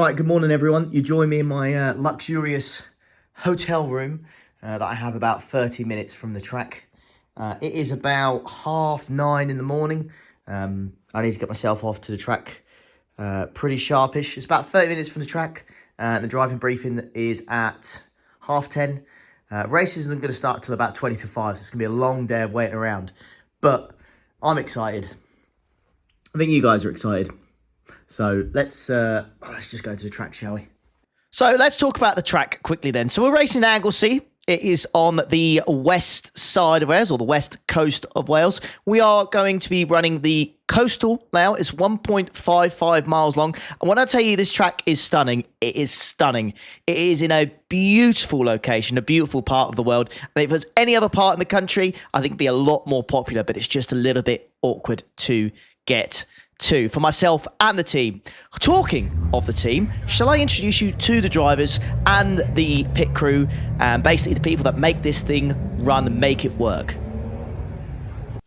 Right, good morning everyone. You join me in my luxurious hotel room that I have about 30 minutes from the track. It is about 9:30 in the morning. I need to get myself off to the track pretty sharpish. It's about 30 minutes from the track. The driving briefing is at 10:30. Race isn't going to start till about 20 to 5, so it's going to be a long day of waiting around. But I'm excited. I think you guys are excited. So let's just go to the track, shall we? So let's talk about the track quickly then. So we're racing Anglesey. It is on the west side of Wales, or the west coast of Wales. We are going to be running the coastal now. It's 1.55 miles long. And when I tell you this track is stunning, it is stunning. It is in a beautiful location, a beautiful part of the world. And if there's any other part in the country, I think it'd be a lot more popular, but it's just a little bit awkward to get to for myself and the team. Talking of the team, shall I introduce you to the drivers and the pit crew, and basically the people that make this thing run and make it work?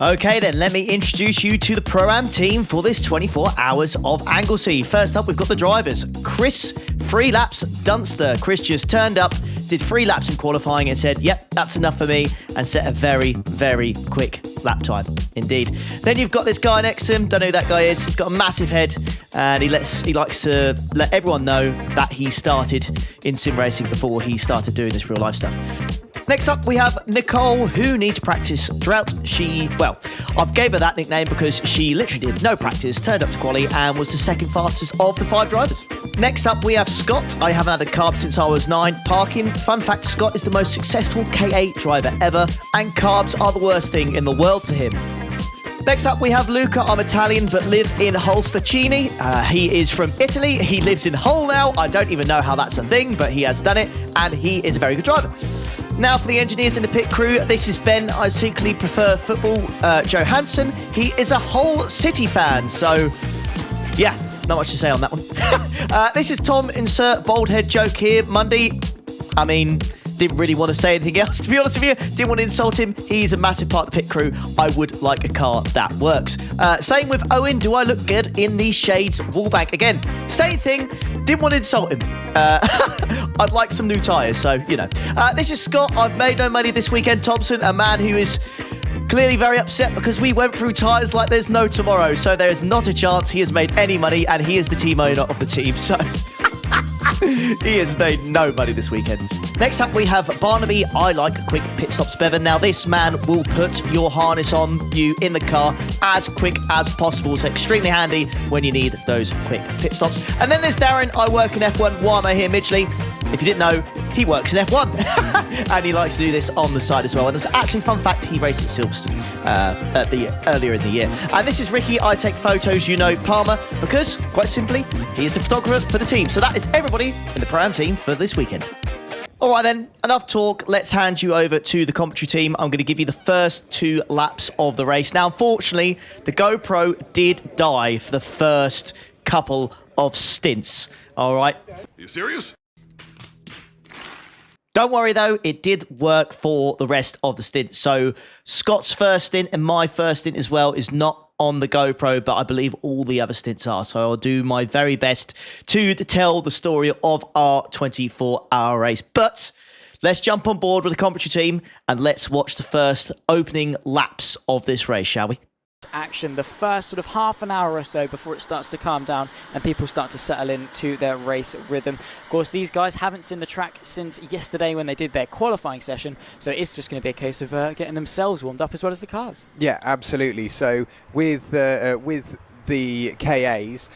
Okay then, let me introduce you to the Pro-Am team for this 24 hours of Anglesey. First up, we've got the drivers. Chris, 3 laps, Dunster. Chris just turned up, did 3 laps in qualifying and said, yep, that's enough for me, and set a very, very quick lap time indeed. Then you've got this guy next to him. Don't know who that guy is. He's got a massive head, and he likes to let everyone know that he started in sim racing before he started doing this real life stuff. Next up, we have Nicole, who needs practice throughout. I've gave her that nickname because she literally did no practice, turned up to quali, and was the second fastest of the 5 drivers. Next up, we have Scott. I haven't had a carb since I was 9. Parking. Fun fact, Scott is the most successful K8 driver ever, and carbs are the worst thing in the world to him. Next up, we have Luca. I'm Italian, but live in Holstercini. He is from Italy. He lives in Hull now. I don't even know how that's a thing, but he has done it, and he is a very good driver. Now for the engineers in the pit crew, this is Ben. I secretly prefer football. Joe Hansen. He is a Hull City fan, so yeah, not much to say on that one. This is Tom. Insert bold head joke here. Monday. I mean, didn't really want to say anything else, to be honest with you. Didn't want to insult him. He's a massive part of the pit crew. I would like a car that works. Same with Owen. Do I look good in these shades? Wallbank. Again, same thing. Didn't want to insult him. I'd like some new tyres, so, you know. This is Scott. I've made no money this weekend. Thompson, a man who is clearly very upset because we went through tyres like there's no tomorrow. So there is not a chance he has made any money, and he is the team owner of the team. So he has made no money this weekend. Next up, we have Barnaby. I like quick pit stops better. Now, this man will put your harness on you in the car as quick as possible. It's extremely handy when you need those quick pit stops. And then there's Darren. I work in F1. Why am I here, Midgley? If you didn't know, he works in F1. And he likes to do this on the side as well. And it's actually, fun fact, he raced at Silverstone earlier in the year. And this is Ricky. I take photos, you know, Palmer, because, quite simply, he is the photographer for the team. So that is everybody in the Pro-Am team for this weekend. All right then, enough talk. Let's hand you over to the commentary team. I'm going to give you the first 2 laps of the race. Now, unfortunately, the GoPro did die for the first couple of stints. All right. Are you serious? Don't worry, though. It did work for the rest of the stint. So Scott's first stint and my first stint as well is not on the GoPro, but I believe all the other stints are. So I'll do my very best to tell the story of our 24-hour race. But let's jump on board with the commentary team and let's watch the first opening laps of this race, shall we? Action the first sort of half an hour or so before it starts to calm down and people start to settle into their race rhythm. Of course, these guys haven't seen the track since yesterday when they did their qualifying session, so it's just going to be a case of getting themselves warmed up as well as the cars. Yeah, absolutely. So with the KAs,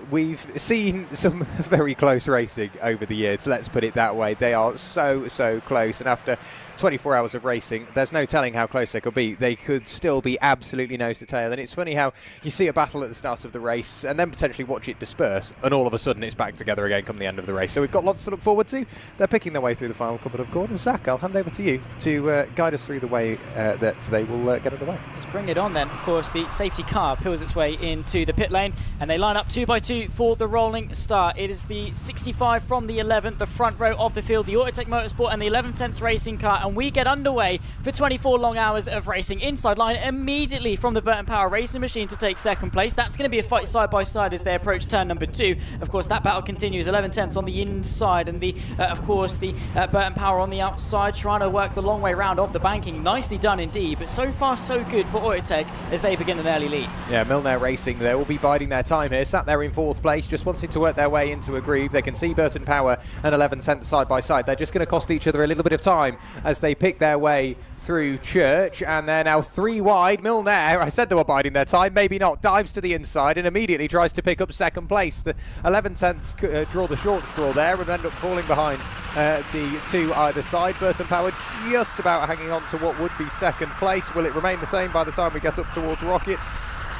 we've seen some very close racing over the years, let's put it that way. They are so close, and after 24 hours of racing, there's no telling how close they could be. They could still be absolutely nose to tail, and it's funny how you see a battle at the start of the race and then potentially watch it disperse, and all of a sudden it's back together again come the end of the race. So we've got lots to look forward to. They're picking their way through the final couple of corners. Zach, I'll hand over to you to guide us through the way that they will get underway. Let's bring it on then. Of course, the safety car peels its way in into the pit lane, and they line up 2 by 2 for the rolling start. It is the 65 from the 11th, the front row of the field, the Asetek Motorsport and the 11/10 racing car, and we get underway for 24 long hours of racing. Inside line immediately from the Burton Power racing machine to take second place. That's going to be a fight side by side as they approach turn number 2. Of course, that battle continues. 11/10 on the inside, and of course the Burton Power on the outside, trying to work the long way round of the banking. Nicely done indeed, but so far so good for Asetek as they begin an early lead. Yeah, Milner Racing, they will be biding their time here. Sat there in 4th place, just wanting to work their way into a groove. They can see Burton Power and 11/10 side by side. They're just going to cost each other a little bit of time as they pick their way through Church, and they're now 3 wide. Milner, I said they were biding their time, maybe not, dives to the inside and immediately tries to pick up second place. The 11/10 draw the short straw there and end up falling behind the 2 either side. Burton Power just about hanging on to what would be second place. Will it remain the same by the time we get up towards Rocket?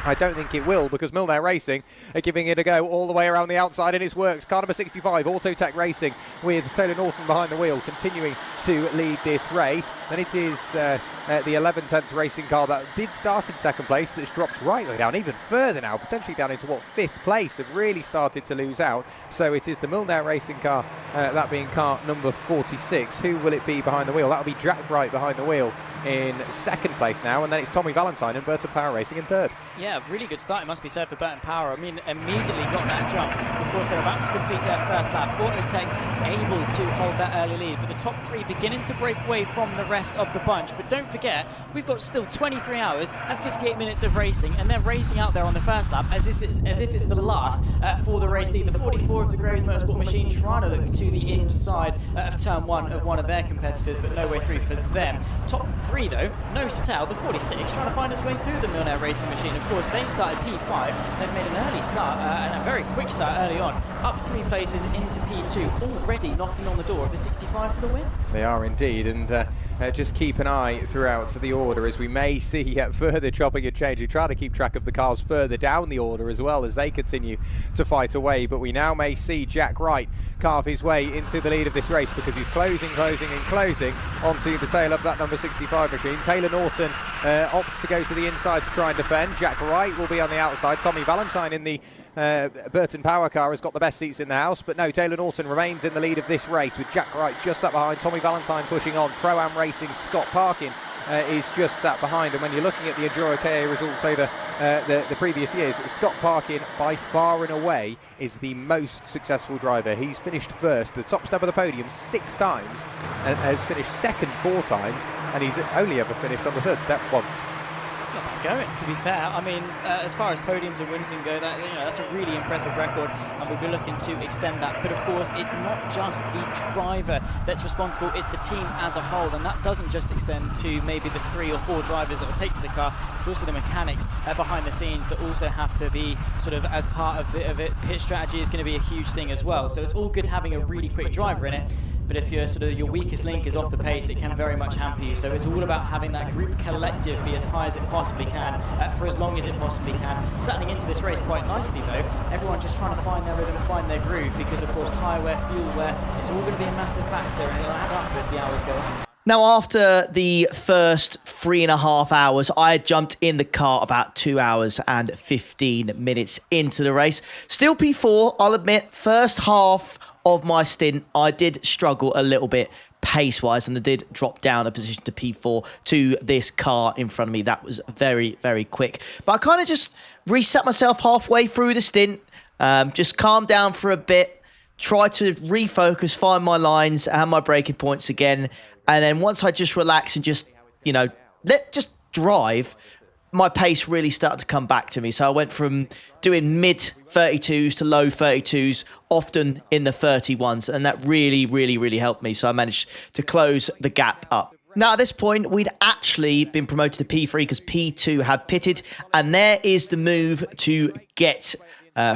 I don't think it will, because Milner Racing are giving it a go all the way around the outside, and it works. Car number 65, Autotech Racing, with Taylor Norton behind the wheel, continuing to lead this race. And it is the 11/10 racing car that did start in second place that's dropped right way down, even further now, potentially down into, 5th place, have really started to lose out. So it is the Milner Racing car, that being car number 46. Who will it be behind the wheel? That'll be Jack Wright behind the wheel in second place now, and then it's Tommy Valentine and Burton Power Racing in third. Yeah, really good start, it must be said, for Burton Power. I mean, immediately got that jump. Of course, they're about to complete their first lap. Asetek able to hold that early lead, but the top 3 beginning to break away from the rest of the bunch. But don't forget, we've got still 23 hours and 58 minutes of racing, and they're racing out there on the first lap as if it's the last for the race lead. The 44 of the Graves Motorsport machine trying to look to the inside of turn 1 of one of their competitors, but no way through for them. Top 3 though, nose to tail, the 46 trying to find its way through the Milner Racing machine. Of course, they started P5, they've made an early start and a very quick start early on, up 3 places into P2, already knocking on the door of the 65 for the win. They are indeed, and just keep an eye throughout the order as we may see further chopping and changing. Try to keep track of the cars further down the order as well as they continue to fight away, but we now may see Jack Wright carve his way into the lead of this race, because he's closing onto the tail of that number 65 machine. Taylor Norton opts to go to the inside to try and defend. Jack Wright will be on the outside. Tommy Valentine in the Burton Power car has got the best seats in the house, but no, Taylor Norton remains in the lead of this race with Jack Wright just up behind. Tommy Valentine pushing on. Pro-Am Racing Scott Parkin is just sat behind, and when you're looking at the Enduro KA results over the previous years, Scott Parkin by far and away is the most successful driver. He's finished first, the top step of the podium 6 times, and has finished second 4 times, and he's only ever finished on the 3rd step once. Not bad going, to be fair. I mean, as far as podiums and wins go, that's a really impressive record, and we'll be looking to extend that. But of course, it's not just the driver that's responsible, it's the team as a whole, and that doesn't just extend to maybe the 3 or 4 drivers that will take to the car. It's also the mechanics behind the scenes that also have to be sort of as part of it. Pit strategy is going to be a huge thing as well. So it's all good having a really quick driver in it, but if your weakest link is off the pace, it can very much hamper you. So it's all about having that group collective be as high as it possibly can for as long as it possibly can. Settling into this race quite nicely though, everyone just trying to find their rhythm and find their groove, because of course tyre wear, fuel wear, it's all going to be a massive factor, and it'll add up as the hours go on. Now, after the first 3.5 hours, I had jumped in the car about 2 hours and 15 minutes into the race. Still P4, I'll admit, first half of my stint, I did struggle a little bit pace-wise, and I did drop down a position to P4 to this car in front of me. That was very, very quick. But I kind of just reset myself halfway through the stint, just calmed down for a bit, tried to refocus, find my lines and my braking points again. And then once I just relax and just, just drive, my pace really started to come back to me. So I went from doing mid 32s to low 32s, often in the 31s. And that really, really, really helped me. So I managed to close the gap up. Now, at this point, we'd actually been promoted to P3 because P2 had pitted. And there is the move to get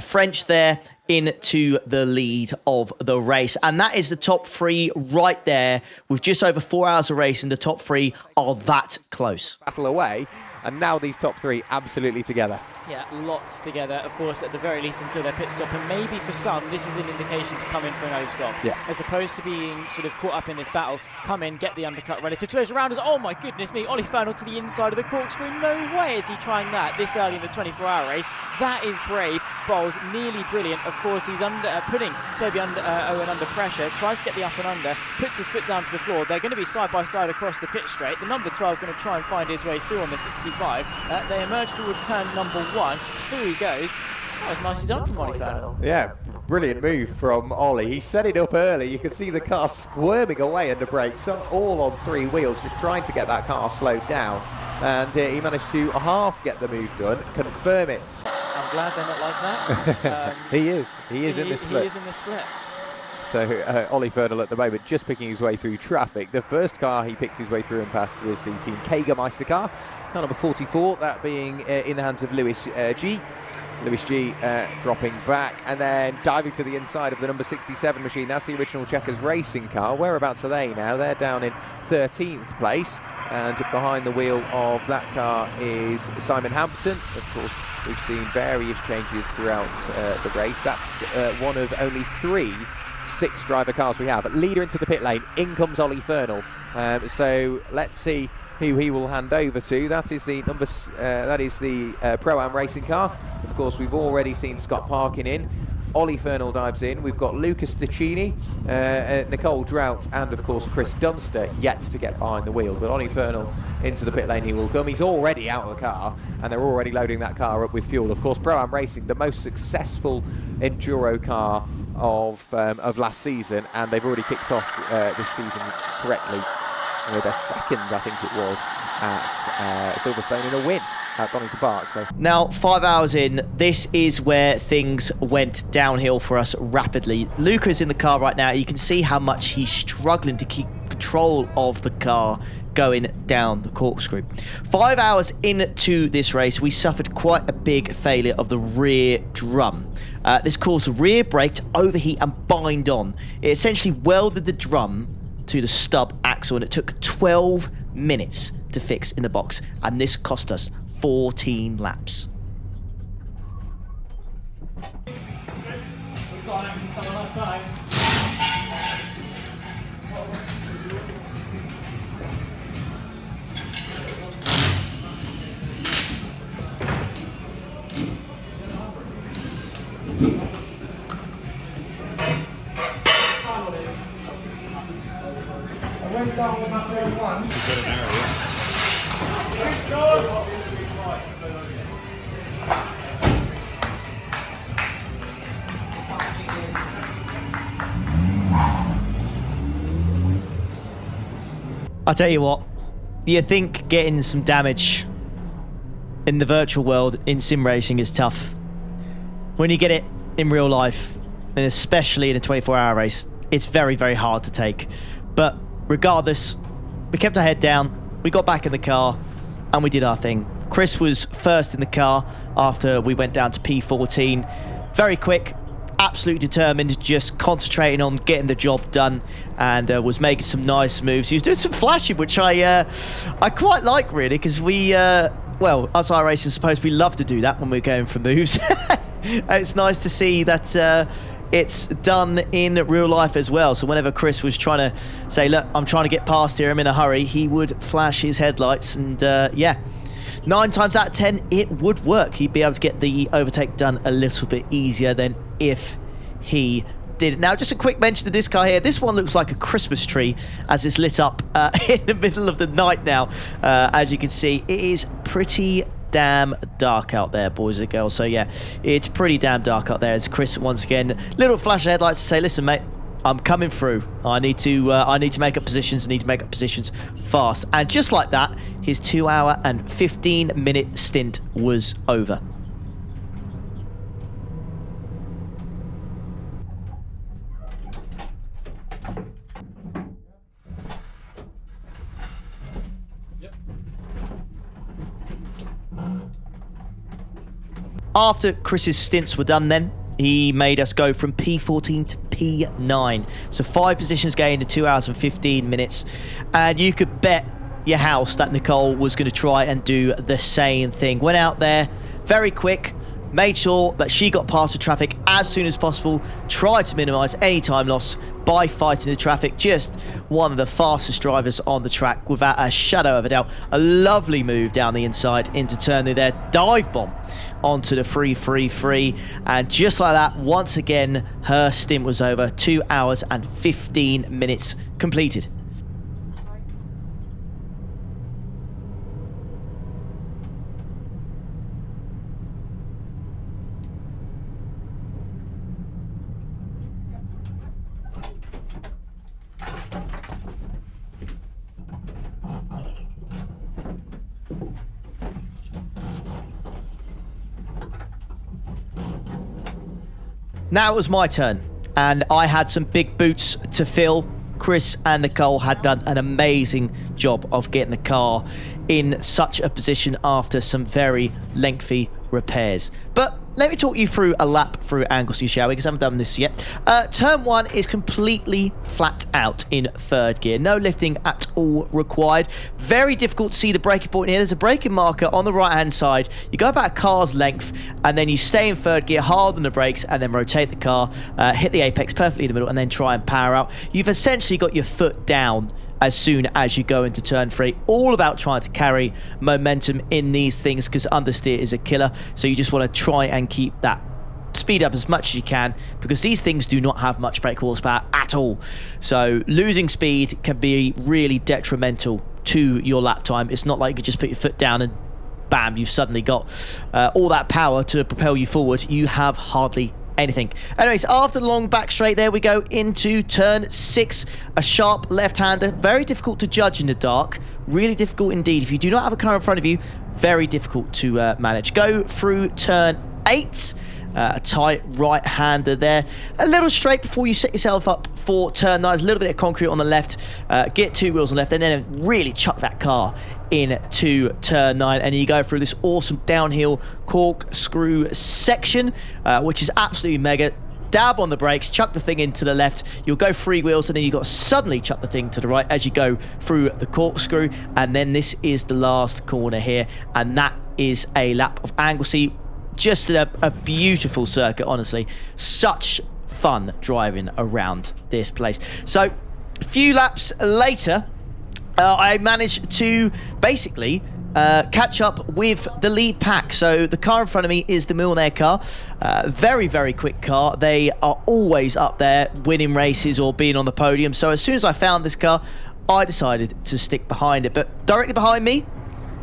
French there into the lead of the race. And that is the top three right there. With just over 4 hours of racing, the top three are that close. Battle away, and now these top three absolutely together. Yeah, locked together, of course, at the very least until their pit stop. And maybe for some, this is an indication to come in for an early stop. Yes. As opposed to being sort of caught up in this battle, come in, get the undercut relative to those rounders. Oh my goodness me, Ollie Fernald to the inside of the corkscrew. No way is he trying that this early in the 24-hour race. That is brave, bold, nearly brilliant. Of course, he's putting Toby Owen under pressure, tries to get the up and under, puts his foot down to the floor. They're going to be side by side across the pit straight. The number 12 going to try and find his way through on the 65. They emerge towards turn number 1. Through he goes. That was nicely done from Ollie Fernald. Yeah, brilliant move from Ollie. He set it up early. You could see the car squirming away under brakes, all on 3 wheels, just trying to get that car slowed down. And he managed to half get the move done, confirm it. I'm glad they're not like that. He is in the split. He is in the split. So Ollie Fernald at the moment just picking his way through traffic. The first car he picked his way through and past was the Team Kagermeister car number 44, that being in the hands of Lewis G. Lewis G dropping back and then diving to the inside of the number 67 machine. That's the original Checkers racing car. Whereabouts are they now? They're down in 13th place. And behind the wheel of that car is Simon Hampton. Of course, we've seen various changes throughout the race. That's one of only 3 6-driver cars we have. Leader into the pit lane. In comes Ollie Fernald. So let's see who he will hand over to. That is the Pro-Am racing car. Of course, we've already seen Scott Parkin in. Ollie Fernald dives in. We've got Lucas Stacchini, Nicole Drought, and of course Chris Dunster yet to get behind the wheel. But Ollie Fernald into the pit lane he will come. He's already out of the car, and they're already loading that car up with fuel. Of course, Pro-Am Racing, the most successful enduro car of last season, and they've already kicked off this season correctly with a second, I think it was, at Silverstone in a win at Donington Park. So now, 5 hours in, this is where things went downhill for us rapidly. Luca's in the car right now. You can see how much he's struggling to keep control of the car going down the corkscrew. 5 hours into this race, we suffered quite a big failure of the rear drum. This caused the rear brake to overheat and bind on. It essentially welded the drum to the stub axle, and it took 12 minutes to fix in the box, and this cost us 14 laps. We've got an empty on that side. I tell you what, you think getting some damage in the virtual world in sim racing is tough. When you get it in real life, and especially in a 24-hour race, it's very, very hard to take. But regardless, we kept our head down, we got back in the car, and we did our thing. Chris was first in the car after we went down to P14. Very quick, absolutely determined, just concentrating on getting the job done, and was making some nice moves. He was doing some flashing, which I quite like, really, because we, well, us iRacers, suppose we love to do that when we're going for moves. It's nice to see that it's done in real life as well. So whenever Chris was trying to say, look, I'm trying to get past here, I'm in a hurry, he would flash his headlights, and yeah, 9 times out of 10, it would work. He'd be able to get the overtake done a little bit easier than if he did it. Now, just a quick mention of this car here. This one looks like a Christmas tree as it's lit up in the middle of the night now. As you can see, it is pretty damn dark out there, boys and girls. So yeah, it's pretty damn dark out there. As Chris once again, little flash of headlights to say, listen, mate, I'm coming through. I need to make up positions. I need to make up positions fast. And just like that, his 2 hour and 15-minute stint was over. After Chris's stints were done then, he made us go from P14 to P9. So 5 positions gained in 2 hours and 15 minutes. And you could bet your house that Nicole was going to try and do the same thing. Went out there very quick, made sure that she got past the traffic as soon as possible, tried to minimize any time loss by fighting the traffic. Just one of the fastest drivers on the track without a shadow of a doubt. A lovely move down the inside into turn there, dive bomb onto the 333, and just like that, once again her stint was over. 2 hours and 15 minutes completed. Now it was my turn, and I had some big boots to fill. Chris and Nicole had done an amazing job of getting the car in such a position after some very lengthy repairs. But let me talk you through a lap through Anglesey, shall we? Because I haven't done this yet. Turn 1 is completely flat out in 3rd gear. No lifting at all required. Very difficult to see the braking point here. There's a braking marker on the right-hand side. You go about a car's length, and then you stay in 3rd gear, harden the brakes, and then rotate the car, hit the apex perfectly in the middle, and then try and power out. You've essentially got your foot down as soon as you go into turn 3. All about trying to carry momentum in these things, because understeer is a killer. So you just want to try and keep that speed up as much as you can, because these things do not have much brake horsepower at all. So losing speed can be really detrimental to your lap time. It's not like you could just put your foot down and bam, you've suddenly got all that power to propel you forward. You have hardly anything. Anyways, after the long back straight there, we go into turn 6, a sharp left-hander. Very difficult to judge in the dark. Really difficult indeed. If you do not have a car in front of you, very difficult to manage. Go through turn 8. A tight right-hander there. A little straight before you set yourself up for turn 9. There's a little bit of concrete on the left. Get 2 wheels on the left, and then really chuck that car into turn 9, and you go through this awesome downhill corkscrew section, which is absolutely mega. Dab on the brakes, chuck the thing into the left. You'll go 3 wheels, and then you've got to suddenly chuck the thing to the right as you go through the corkscrew. And then this is the last corner here, and that is a lap of Anglesey. Just a beautiful circuit, honestly. Such fun driving around this place. So a few laps later, I managed to basically catch up with the lead pack. So the car in front of me is the Milner car. Very, very quick car. They are always up there winning races or being on the podium. So as soon as I found this car, I decided to stick behind it. But directly behind me,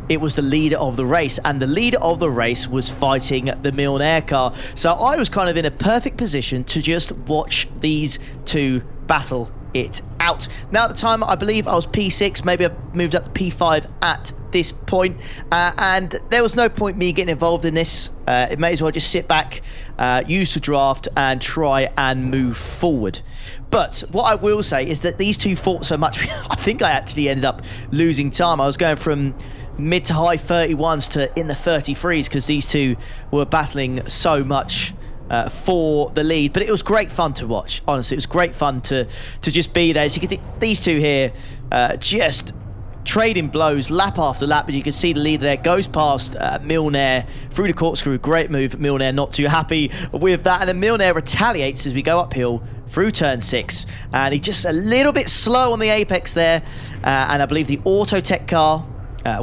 it was the leader of the race, and the leader of the race was fighting the Milner car. So I was kind of in a perfect position to just watch these two battle it out. Now at the time, I believe I was P6, maybe I moved up to P5 at this point, and there was no point me getting involved in this. It may as well just sit back, use the draft, and try and move forward. But what I will say is that these two fought so much, I think I actually ended up losing time. I was going from mid to high 31s to in the 33s because these two were battling so much for the lead. But it was great fun to watch. Honestly, it was great fun to just be there. As you can see, these two here just trading blows lap after lap, and you can see the leader there goes past Milner through the corkscrew. Great move. Milner not too happy with that, and then Milner retaliates as we go uphill through turn 6, and he's just a little bit slow on the apex there, and I believe the Asetek car,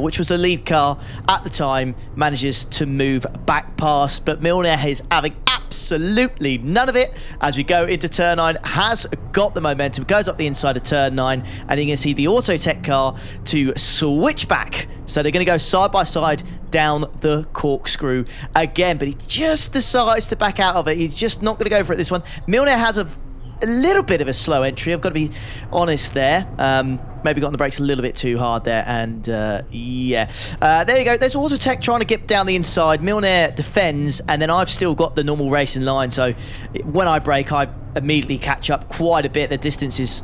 which was the lead car at the time, manages to move back past, but Milner is having absolutely none of it as we go into turn 9. Has got the momentum, goes up the inside of turn 9, and you can see the Asetek car to switch back. So they're going to go side by side down the corkscrew again, but he just decides to back out of it. He's just not going to go for it this one. Milner has a little bit of a slow entry, I've got to be honest there. Maybe got on the brakes a little bit too hard there, and yeah. There you go. There's Asetek trying to get down the inside. Milner defends, and then I've still got the normal racing line, so when I brake, I immediately catch up quite a bit. The distance is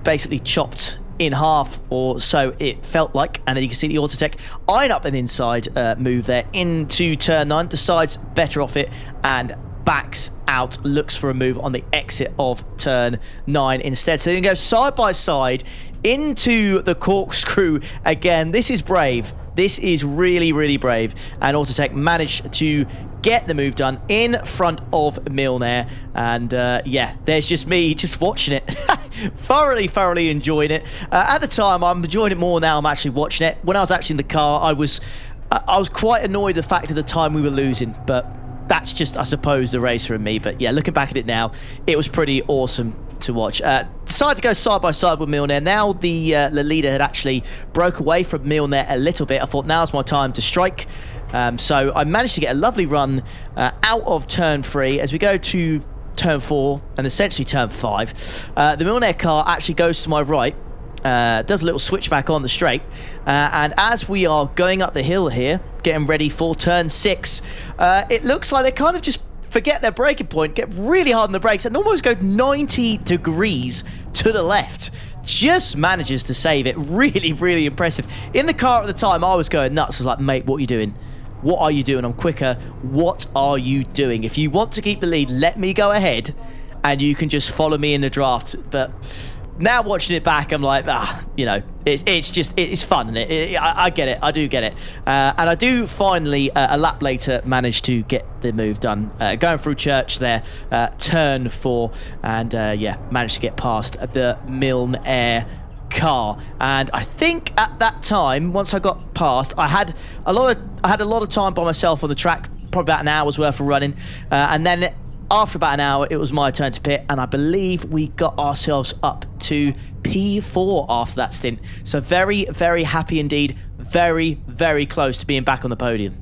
basically chopped in half, or so it felt like. And then you can see the Asetek eyeing up an inside move there into turn 9, decides better off it, and backs out, looks for a move on the exit of turn 9 instead. So they're going to go side by side into the corkscrew again. This is brave. This is really, really brave. And Asetek managed to get the move done in front of Milner. And yeah, there's just me just watching it. thoroughly enjoying it. At the time, I'm enjoying it more now. I'm actually watching it. When I was actually in the car, I was quite annoyed at the fact of the time we were losing. But that's just, I suppose, the racer in me. But yeah, looking back at it now, it was pretty awesome to watch. Decided to go side by side with Milner. Now the leader had actually broke away from Milner a little bit. I thought now's my time to strike. So I managed to get a lovely run out of turn 3 as we go to turn 4 and essentially turn 5. The Milner car actually goes to my right, does a little switchback on the straight, and as we are going up the hill here, getting ready for turn 6, it looks like they kind of just forget their braking point, get really hard on the brakes, and almost go 90 degrees to the left. Just manages to save it. Really impressive. In the car at the time, I was going nuts. I was like, mate, what are you doing? What are you doing? I'm quicker. What are you doing? If you want to keep the lead, let me go ahead, and you can just follow me in the draft. But now watching it back, I'm like, you know, it's fun, isn't it? I get it. I do get it. And I do finally, a lap later, manage to get the move done. Going through church there, turn 4, and yeah, managed to get past the Milner car. And I think at that time, once I got past, I had a lot of time by myself on the track, probably about an hour's worth of running, and then after about an hour, it was my turn to pit, and I believe we got ourselves up to P4 after that stint. So very happy indeed. Very close to being back on the podium.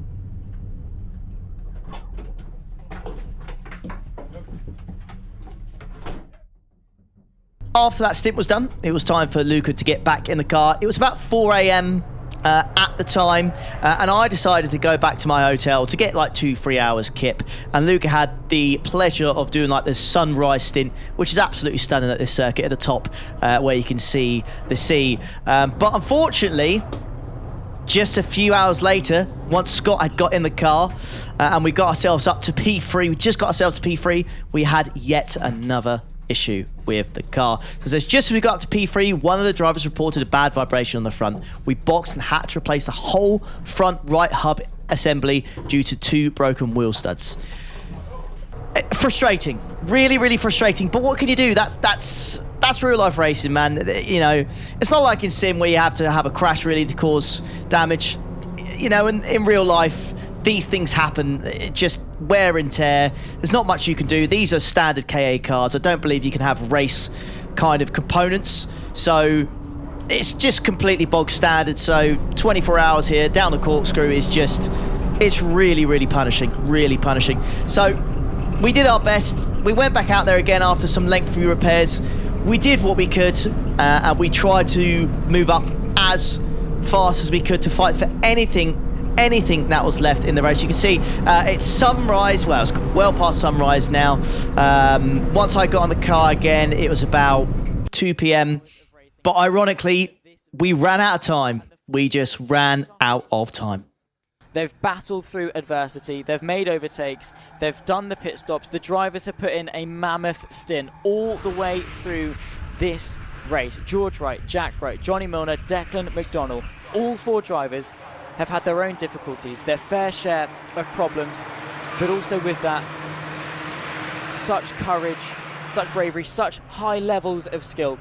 After that stint was done, it was time for Luca to get back in the car. It was about 4 a.m. At the time, and I decided to go back to my hotel to get like 2-3 hours kip, and Luca had the pleasure of doing like this sunrise stint, which is absolutely stunning at this circuit at the top, where you can see the sea. But unfortunately, just a few hours later, once Scott had got in the car and we got ourselves up to P3, we just got ourselves to P3, we had yet another issue with the car. So just as we got up to P3, one of the drivers reported a bad vibration on the front. We boxed and had to replace the whole front right hub assembly due to 2 broken wheel studs. Frustrating, really frustrating. But what can you do? That's real life racing, man. You know, it's not like in sim where you have to have a crash really to cause damage. You know, in real life, these things happen. It just wear and tear. There's not much you can do. These are standard KA cars. I don't believe you can have race kind of components. So it's just completely bog standard. So 24 hours here down the corkscrew is just, it's really punishing. So we did our best. We went back out there again after some lengthy repairs. We did what we could, and we tried to move up as fast as we could to fight for anything that was left in the race. You can see it's sunrise. Well, it's well past sunrise now. Once I got on the car again, it was about 2 p.m. But ironically, we ran out of time. We just ran out of time. They've battled through adversity, they've made overtakes, they've done the pit stops, the drivers have put in a mammoth stint all the way through this race. George Wright, Jack Wright, Johnny Milner, Declan McDonnell, all 4 drivers have had their own difficulties, their fair share of problems, but also with that, such courage, such bravery, such high levels of skill.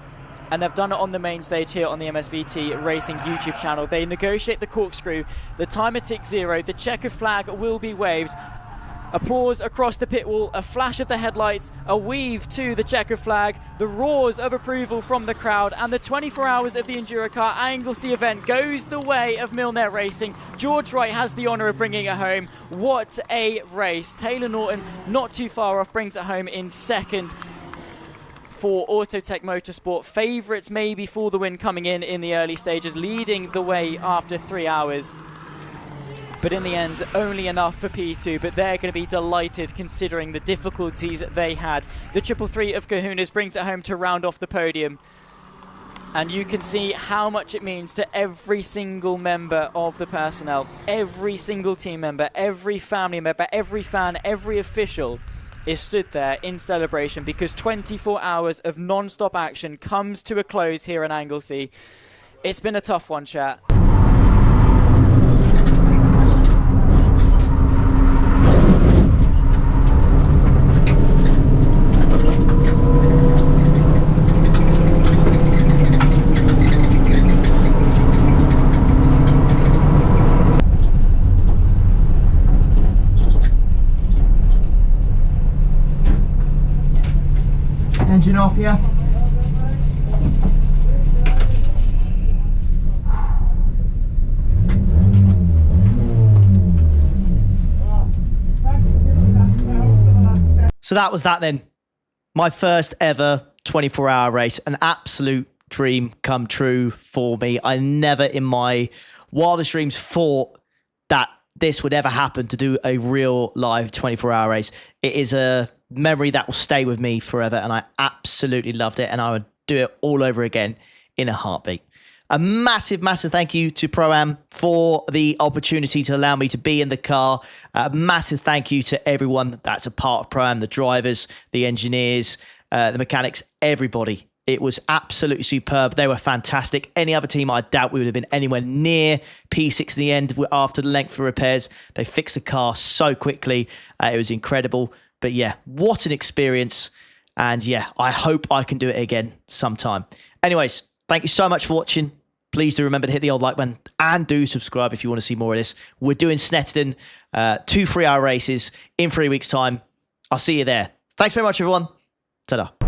And they've done it on the main stage here on the MSVT Racing YouTube channel. They negotiate the corkscrew, the timer ticks 0, the checkered flag will be waved. Applause across the pit wall, a flash of the headlights, a weave to the checkered flag, the roars of approval from the crowd, and the 24 hours of the Endurocar Anglesey event goes the way of Milner Racing. George Wright has the honour of bringing it home. What a race. Taylor Norton, not too far off, brings it home in second for Asetek Motorsport. Favourites maybe for the win coming in the early stages, leading the way after 3 hours. But in the end, only enough for P2, but they're going to be delighted considering the difficulties they had. The 333 of Kahunas brings it home to round off the podium. And you can see how much it means to every single member of the personnel, every single team member, every family member, every fan, every official is stood there in celebration because 24 hours of non-stop action comes to a close here in Anglesey. It's been a tough one, chat. Engine off, yeah? So that was that then. My first ever 24-hour race. An absolute dream come true for me. I never in my wildest dreams thought that this would ever happen, to do a real live 24-hour race. It is a memory that will stay with me forever, and I absolutely loved it, and I would do it all over again in a heartbeat. A massive, massive thank you to Pro Am for the opportunity to allow me to be in the car. A massive thank you to everyone that's a part of Pro Am, the drivers, the engineers, the mechanics, everybody. It was absolutely superb. They were fantastic. Any other team, I doubt we would have been anywhere near P6 in the end after the length of repairs. They fixed the car so quickly. It was incredible. But yeah, what an experience. And yeah, I hope I can do it again sometime. Anyways, thank you so much for watching. Please do remember to hit the old like button and do subscribe if you want to see more of this. We're doing Snetterton, 2 3-hour races in 3 weeks' time. I'll see you there. Thanks very much, everyone. Ta-da.